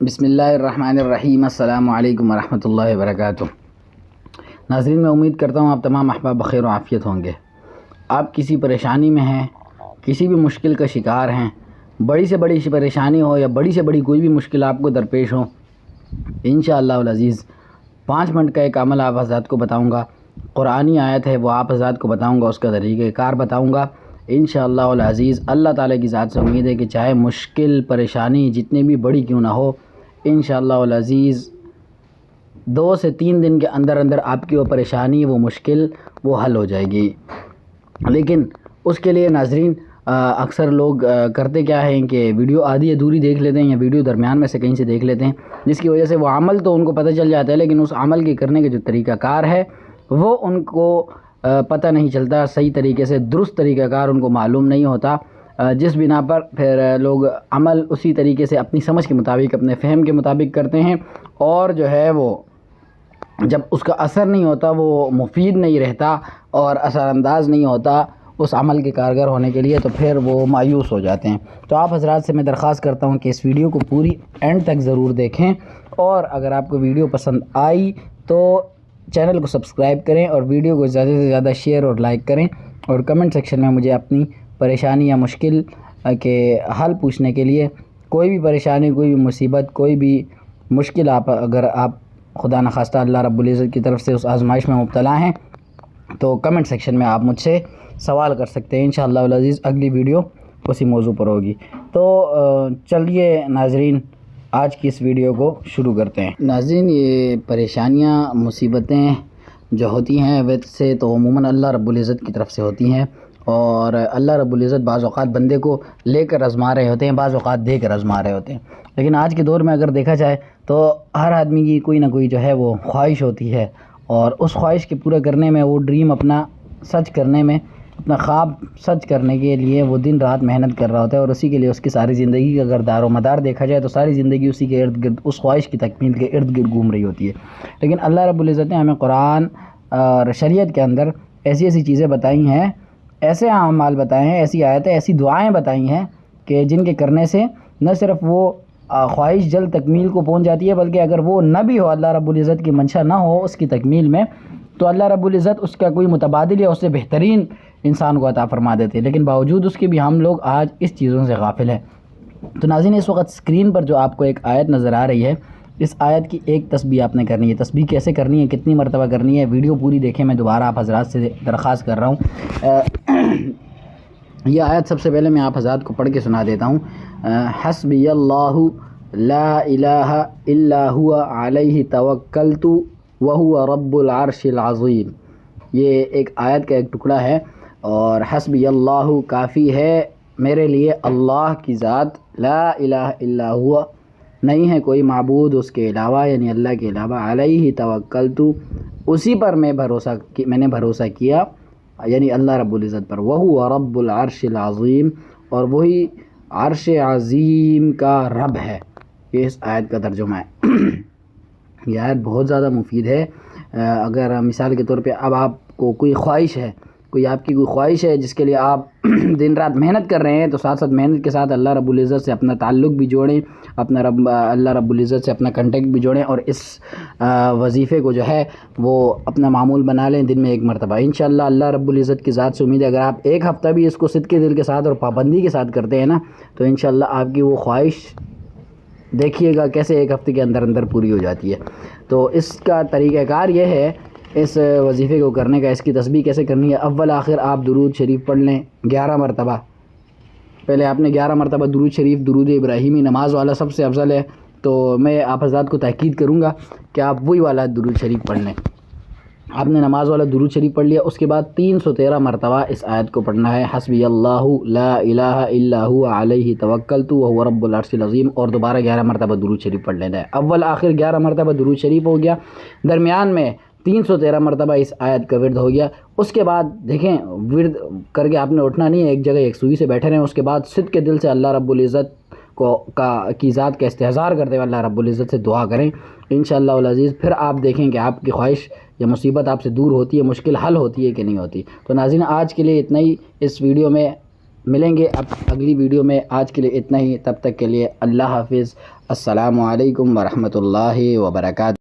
بسم اللہ الرحمن الرحیم۔ السلام علیکم ورحمۃ اللہ وبرکاتہ۔ ناظرین، میں امید کرتا ہوں آپ تمام احباب بخیر و عافیت ہوں گے۔ آپ کسی پریشانی میں ہیں، کسی بھی مشکل کا شکار ہیں، بڑی سے بڑی پریشانی ہو یا بڑی سے بڑی کوئی بھی مشکل آپ کو درپیش ہو، انشاءاللہ العزیز 5 منٹ کا ایک عمل آپ حضرات کو بتاؤں گا، قرآنی آیت ہے وہ آپ حضرات کو بتاؤں گا، اس کا طریقہ کار بتاؤں گا انشاءاللہ العزیز۔ اللہ تعالیٰ کی ذات سے امید ہے کہ چاہے مشکل پریشانی جتنی بھی بڑی کیوں نہ ہو، انشاءاللہ العزیز 2 سے 3 دن کے اندر اندر آپ کی وہ پریشانی، وہ مشکل وہ حل ہو جائے گی۔ لیکن اس کے لیے ناظرین اکثر لوگ کرتے کیا ہیں کہ ویڈیو آدھی ادھوری دیکھ لیتے ہیں یا ویڈیو درمیان میں سے کہیں سے دیکھ لیتے ہیں، جس کی وجہ سے وہ عمل تو ان کو پتہ چل جاتا ہے، لیکن اس عمل کے کرنے کے جو طریقہ کار ہے وہ ان کو پتہ نہیں چلتا، صحیح طریقے سے درست طریقہ کار ان کو معلوم نہیں ہوتا، جس بنا پر پھر لوگ عمل اسی طریقے سے اپنی سمجھ کے مطابق، اپنے فہم کے مطابق کرتے ہیں، اور جو ہے وہ جب اس کا اثر نہیں ہوتا، وہ مفید نہیں رہتا اور اثر انداز نہیں ہوتا اس عمل کے کارگر ہونے کے لیے، تو پھر وہ مایوس ہو جاتے ہیں۔ تو آپ حضرات سے میں درخواست کرتا ہوں کہ اس ویڈیو کو پوری اینڈ تک ضرور دیکھیں، اور اگر آپ کو ویڈیو پسند آئی تو چینل کو سبسکرائب کریں اور ویڈیو کو زیادہ سے زیادہ شیئر اور لائک کریں، اور کمنٹ سیکشن میں مجھے اپنی پریشانی یا مشکل کے حل پوچھنے کے لیے، کوئی بھی پریشانی، کوئی بھی مصیبت، کوئی بھی مشکل اگر آپ خدا نخواستہ اللہ رب العزت کی طرف سے اس آزمائش میں مبتلا ہیں، تو کمنٹ سیکشن میں آپ مجھ سے سوال کر سکتے ہیں۔ انشاءاللہ العزیز اگلی ویڈیو اسی موضوع پر ہوگی۔ تو چلیے ناظرین، آج کی اس ویڈیو کو شروع کرتے ہیں۔ ناظرین، یہ پریشانیاں، مصیبتیں جو ہوتی ہیں ویسے تو عموماً اللہ رب العزت کی طرف سے ہوتی ہیں، اور اللہ رب العزت بعض اوقات بندے کو لے کر آزما رہے ہوتے ہیں، بعض اوقات دے کر آزما رہے ہوتے ہیں۔ لیکن آج کے دور میں اگر دیکھا جائے تو ہر آدمی کی کوئی نہ کوئی جو ہے وہ خواہش ہوتی ہے، اور اس خواہش کے پورا کرنے میں، وہ ڈریم اپنا سچ کرنے میں، اپنا خواب سچ کرنے کے لیے وہ دن رات محنت کر رہا ہوتا ہے، اور اسی کے لیے اس کی ساری زندگی کا اگر دار و مدار دیکھا جائے تو ساری زندگی اسی کے ارد گرد، اس خواہش کی تکمیل کے ارد گرد گھوم رہی ہوتی ہے۔ لیکن اللہ رب العزت نے ہمیں قرآن اور شریعت کے اندر ایسی ایسی چیزیں بتائی ہیں، ایسے اعمال بتائے ہیں، ایسی آیتیں، ایسی دعائیں بتائی ہیں کہ جن کے کرنے سے نہ صرف وہ خواہش جلد تکمیل کو پہنچ جاتی ہے، بلکہ اگر وہ نہ بھی ہو، اللہ رب العزت کی منشا نہ ہو اس کی تکمیل میں، تو اللہ رب العزت اس کا کوئی متبادل یا اس سے بہترین انسان کو عطا فرما دیتے ہیں۔ لیکن باوجود اس کے بھی ہم لوگ آج اس چیزوں سے غافل ہیں۔ تو ناظرین، اس وقت اسکرین پر جو آپ کو ایک آیت نظر آ رہی ہے، اس آیت کی ایک تسبیح آپ نے کرنی ہے۔ تسبیح کیسے کرنی ہے، کتنی مرتبہ کرنی ہے، ویڈیو پوری دیکھیں، میں دوبارہ آپ حضرات سے درخواست کر رہا ہوں۔ یہ آیت سب سے پہلے میں آپ حضرات کو پڑھ کے سنا دیتا ہوں۔ حسبی اللہ لا الہ الا هو علیہ توکلت وہو رب العرش العظیم۔ یہ ایک آیت کا ایک ٹکڑا ہے، اور حسبی اللہ کافی ہے میرے لیے اللہ کی ذات، لا الہ الا ہوا نہیں ہے کوئی معبود اس کے علاوہ، یعنی اللہ کے علاوہ، علیہ توکلت اسی پر میں نے بھروسہ کیا، یعنی اللہ رب العزت پر، وہو رب العرش العظیم، اور وہی عرش عظیم کا رب ہے۔ یہ اس آیت کا ترجمہ ہے۔ یہ آیت بہت زیادہ مفید ہے۔ اگر مثال کے طور پہ اب آپ کو کوئی خواہش ہے، آپ کی کوئی خواہش ہے جس کے لیے آپ دن رات محنت کر رہے ہیں، تو ساتھ ساتھ محنت کے ساتھ اللہ رب العزت سے اپنا تعلق بھی جوڑیں، اللہ رب العزت سے اپنا کنٹیکٹ بھی جوڑیں، اور اس وظیفے کو جو ہے وہ اپنا معمول بنا لیں دن میں 1 مرتبہ۔ انشاءاللہ اللہ رب العزت کی ذات سے امید ہے اگر آپ 1 ہفتہ بھی اس کو صدقے دل کے ساتھ اور پابندی کے ساتھ کرتے ہیں نا، تو انشاءاللہ آپ کی وہ خواہش دیکھیے گا کیسے 1 ہفتے کے اندر اندر پوری ہو جاتی ہے۔ تو اس کا طریقہ کار یہ ہے اس وظیفے کو کرنے کا، اس کی تسبیح کیسے کرنی ہے۔ اول آخر آپ درود شریف پڑھ لیں 11 مرتبہ۔ پہلے آپ نے 11 مرتبہ درود شریف، درود ابراہیمی نماز والا سب سے افضل ہے، تو میں آپ حضرات کو تاکید کروں گا کہ آپ وہی والا درود شریف پڑھ لیں۔ آپ نے نماز والا درود شریف پڑھ لیا، اس کے بعد 313 مرتبہ اس آیت کو پڑھنا ہے، حسبی اللہ لا الہ الا هو علیہ توکلت وہو رب العرش العظیم، اور دوبارہ 11 مرتبہ درود شریف پڑھ لینا ہے۔ اول آخر 11 مرتبہ درود شریف ہو گیا، درمیان میں 313 مرتبہ اس آیت کا ورد ہو گیا۔ اس کے بعد دیکھیں، ورد کر کے آپ نے اٹھنا نہیں ہے، ایک جگہ ایک سوئی سے بیٹھے رہیں۔ اس کے بعد صدق کے دل سے اللہ رب العزت کی ذات کا استحضار کرتے ہوئے اللہ رب العزت سے دعا کریں انشاءاللہ العزیز۔ پھر آپ دیکھیں کہ آپ کی خواہش یا مصیبت آپ سے دور ہوتی ہے، مشکل حل ہوتی ہے کہ نہیں ہوتی۔ تو ناظرین، آج کے لیے اتنا ہی اس ویڈیو میں، ملیں گے اب اگلی ویڈیو میں۔ آج کے لیے اتنا ہی، تب تک کے لیے اللہ حافظ۔ السلام علیکم ورحمۃ اللہ وبرکاتہ.